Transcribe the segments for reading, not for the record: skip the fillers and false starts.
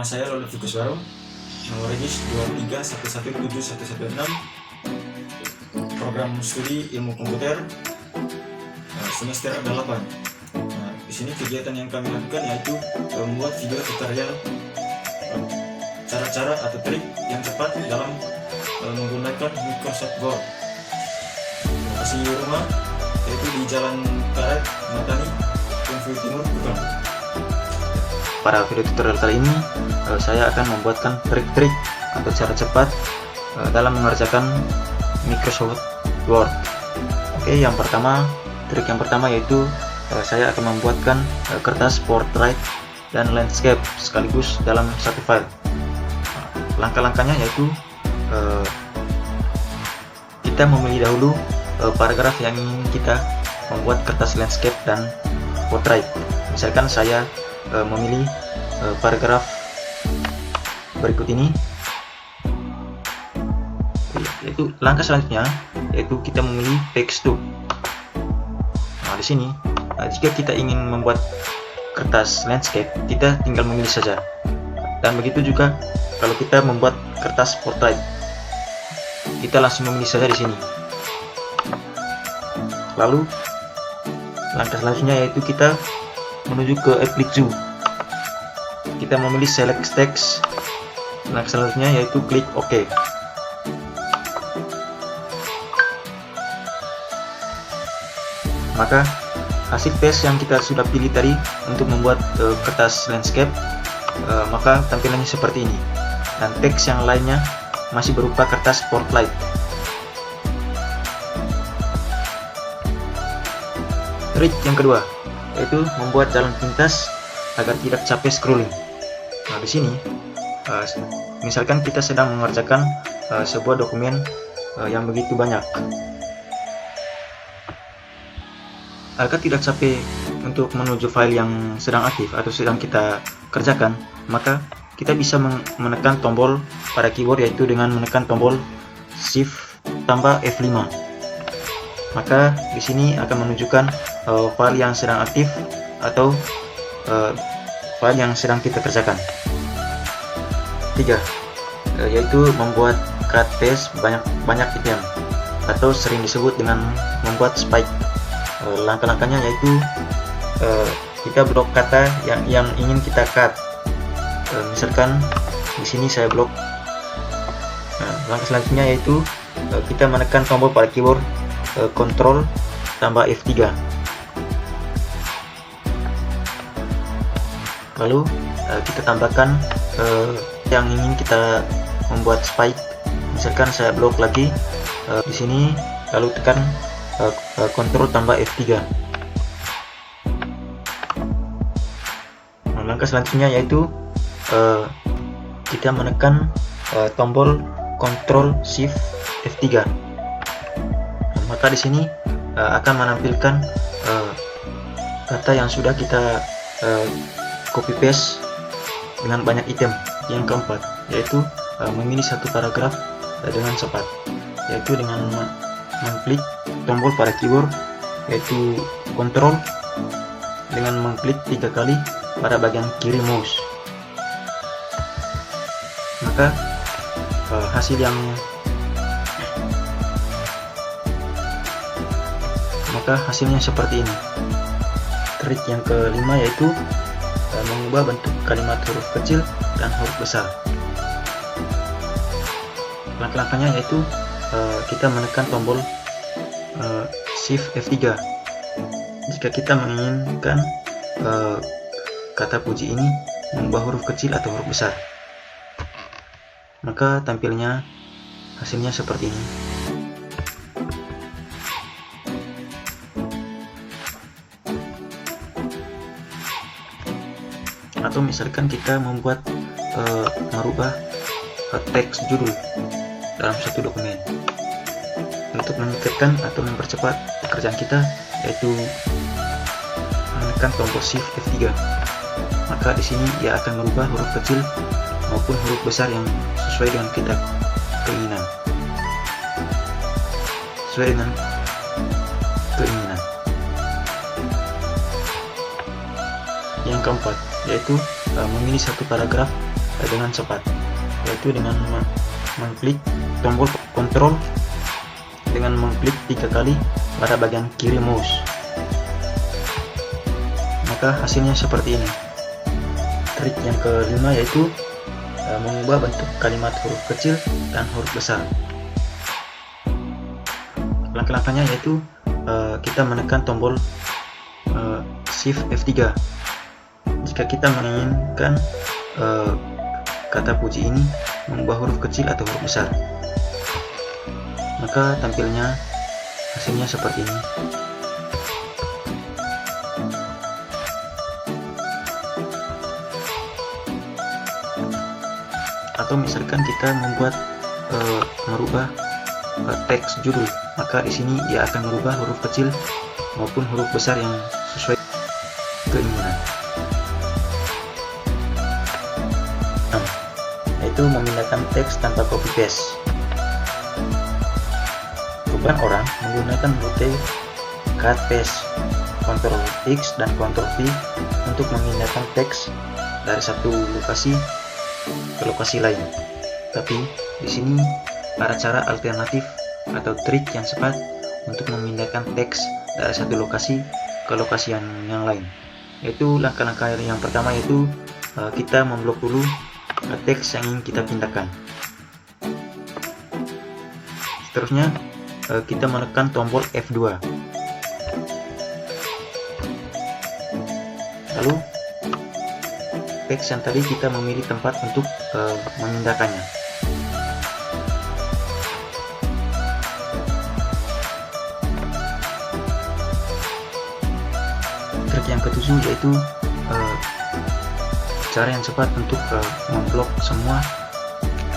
saya Lolo Fikuswaro, nomor regis 231171116, program studi ilmu komputer, semester 8. Di sini kegiatan yang kami lakukan yaitu membuat video tutorial cara-cara atau trik yang cepat dalam menggunakan Microsoft Word. Lokasi rumah yaitu di Jalan Karet, Matani, Kungfu Timur, Kupang. Pada video tutorial kali ini saya akan membuatkan trik-trik atau cara cepat dalam mengerjakan Microsoft Word. Oke, trik yang pertama yaitu saya akan membuatkan kertas portrait dan landscape sekaligus dalam satu file. Langkah-langkahnya yaitu kita memilih dahulu paragraf yang ingin kita membuat kertas landscape dan portrait. Misalkan saya memilih paragraf berikut ini. Yaitu langkah selanjutnya yaitu kita memilih text to. Nah, di sini jika kita ingin membuat kertas landscape, kita tinggal memilih saja. Dan begitu juga kalau kita membuat kertas portrait, kita langsung memilih saja di sini. Lalu langkah selanjutnya yaitu kita menuju ke Apply to. Kita memilih select text. Langkah selanjutnya yaitu klik OK. Maka hasil test yang kita sudah pilih tadi untuk membuat kertas landscape, maka tampilannya seperti ini. Dan teks yang lainnya masih berupa kertas portrait. Trik yang kedua yaitu membuat jalan pintas agar tidak capek scrolling. Nah, di sini misalkan kita sedang mengerjakan sebuah dokumen yang begitu banyak. Agar tidak capek untuk menuju file yang sedang aktif atau sedang kita kerjakan, maka kita bisa menekan tombol pada keyboard yaitu dengan menekan tombol Shift tambah F5. Maka di sini akan menunjukkan file yang sedang aktif atau file yang sedang kita kerjakan. 3. Yaitu membuat cut paste banyak item atau sering disebut dengan membuat spike. Langkah-langkahnya yaitu kita blok kata yang ingin kita cut. Misalkan di sini saya blok. Langkah selanjutnya yaitu kita menekan tombol pada keyboard Ctrl tambah F3. Lalu kita tambahkan yang ingin kita membuat spike. Misalkan saya blok lagi di sini, lalu tekan Ctrl tambah F3. Nah, langkah selanjutnya yaitu kita menekan tombol Ctrl Shift F3. Maka di sini akan menampilkan kata yang sudah kita copy paste dengan banyak item. Yang keempat yaitu memilih satu paragraf dengan cepat, yaitu dengan mengklik tombol pada keyboard yaitu Ctrl dengan mengklik 3 kali pada bagian kiri mouse. Maka hasilnya seperti ini. Trik yang kelima yaitu mengubah bentuk kalimat huruf kecil dan huruf besar. Langkah-langkahnya yaitu kita menekan tombol Shift F3 jika kita menginginkan kata puji ini mengubah huruf kecil atau huruf besar. Maka hasilnya seperti ini. Atau misalkan kita membuat merubah teks judul dalam satu dokumen. Untuk menyingkatkan atau mempercepat pekerjaan kita yaitu menekan tombol Shift F3. Maka di sini dia akan merubah huruf kecil maupun huruf besar yang sesuai dengan kita keinginan. Yang keempat yaitu memilih satu paragraf dengan cepat, yaitu dengan mengklik tombol kontrol dengan mengklik 3 kali pada bagian kiri mouse. Maka hasilnya seperti ini. Trik yang kelima yaitu mengubah bentuk kalimat huruf kecil dan huruf besar. Langkah-langkahnya yaitu kita menekan tombol Shift F3 jika kita menginginkan kata puji ini mengubah huruf kecil atau huruf besar. Maka tampilnya hasilnya seperti ini. Atau misalkan kita membuat merubah teks judul, maka di sini dia akan merubah huruf kecil maupun huruf besar yang sesuai keinginan. Yaitu memindahkan teks tanpa copy paste. Beberapa orang menggunakan rute cut paste, Ctrl X dan Ctrl V untuk memindahkan teks dari satu lokasi ke lokasi lain. Tapi di sini ada cara alternatif atau trik yang cepat untuk memindahkan teks dari satu lokasi ke lokasi yang lain. Yaitu langkah-langkah yang pertama yaitu kita memblok dulu teks yang ingin kita pindahkan. Seterusnya kita menekan tombol F2. Lalu teks yang tadi kita memilih tempat untuk memindahkannya. Trik yang ketujuh yaitu cara yang cepat untuk memblok semua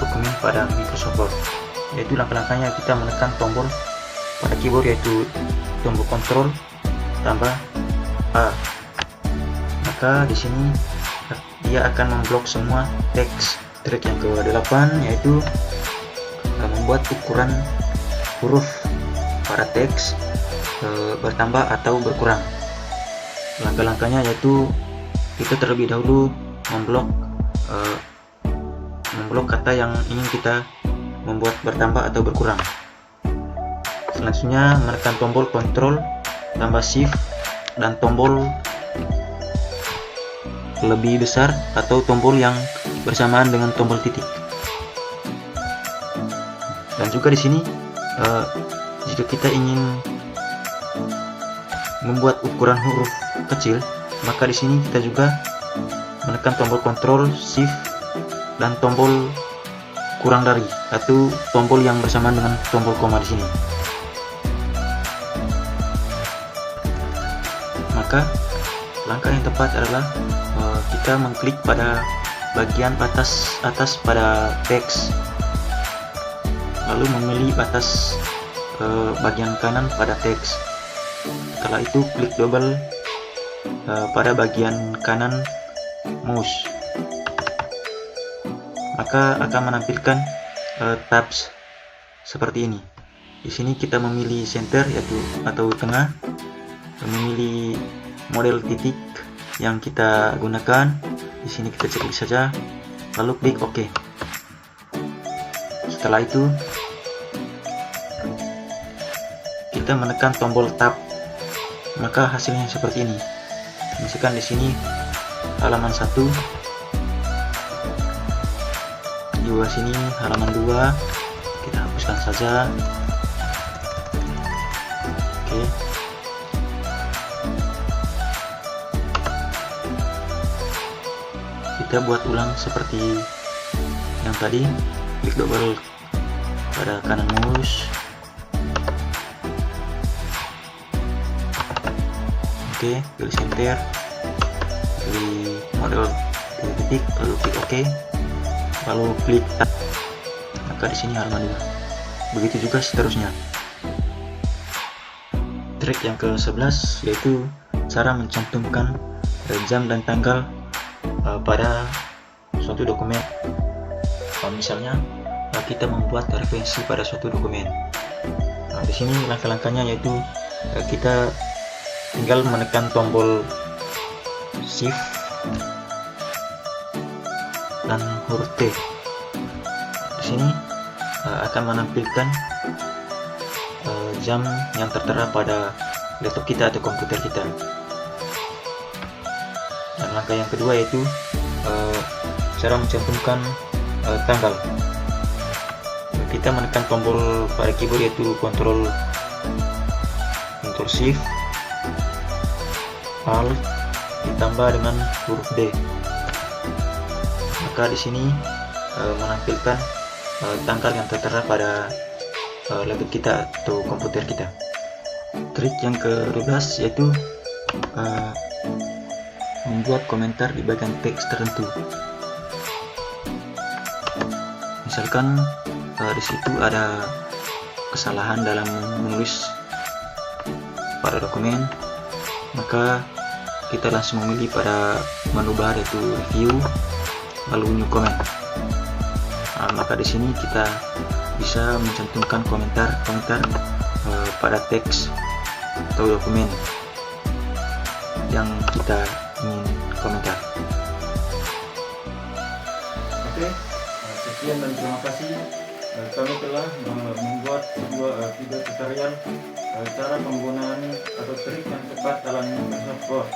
dokumen pada Microsoft Word. Yaitu langkah-langkahnya kita menekan tombol pada keyboard yaitu tombol Ctrl tambah A. Maka di sini dia akan memblok semua teks. Trik yang ke-8 yaitu membuat ukuran huruf pada teks bertambah atau berkurang. Langkah-langkahnya yaitu kita terlebih dahulu memblok kata yang ingin kita membuat bertambah atau berkurang. Selanjutnya menekan tombol Ctrl tambah Shift dan tombol lebih besar atau tombol yang bersamaan dengan tombol titik. Dan juga di sini jika kita ingin membuat ukuran huruf kecil, maka di sini kita juga menekan tombol Ctrl Shift dan tombol kurang dari atau tombol yang bersamaan dengan tombol koma di sini. Maka langkah yang tepat adalah kita mengklik pada bagian atas pada teks, lalu memilih batas bagian kanan pada teks. Setelah itu klik double pada bagian kanan mouse, maka akan menampilkan tabs seperti ini. Di sini kita memilih center yaitu atau tengah, memilih model titik yang kita gunakan. Di sini kita klik saja, lalu klik OK. Setelah itu kita menekan tombol tab, maka hasilnya seperti ini. Misalkan di sini halaman 1, di bawah sini halaman 2, kita hapuskan saja. Oke. Kita buat ulang seperti yang tadi, klik double pada kanan mouse. Oke, pilih center, pilih model titik, lalu klik OK, lalu klik tab, maka di sini halaman 2. Begitu juga seterusnya. Trik yang ke-11 yaitu cara mencantumkan jam dan tanggal pada suatu dokumen. Misalnya kita membuat referensi pada suatu dokumen. Di sini langkah-langkahnya yaitu kita tinggal menekan tombol Shift dan huruf T. Di sini akan menampilkan jam yang tertera pada laptop kita atau komputer kita. Dan langkah yang kedua yaitu cara mencantumkan tanggal. Kita menekan tombol pada keyboard yaitu Ctrl Shift Alt ditambah dengan huruf D. Maka di sini menampilkan tanggal yang tertera pada laptop kita atau komputer kita. Trik yang ke-12 yaitu membuat komentar di bagian teks tertentu. Misalkan di situ ada kesalahan dalam menulis pada dokumen, maka kita langsung memilih pada menu bar yaitu review, lalu new comment. Maka di sini kita bisa mencantumkan komentar pada teks atau dokumen yang kita ingin komentar. Oke, sekian dan terima kasih. Kami telah membuat sebuah video tutorial cara penggunaan atau trik yang tepat dalam Microsoft Word.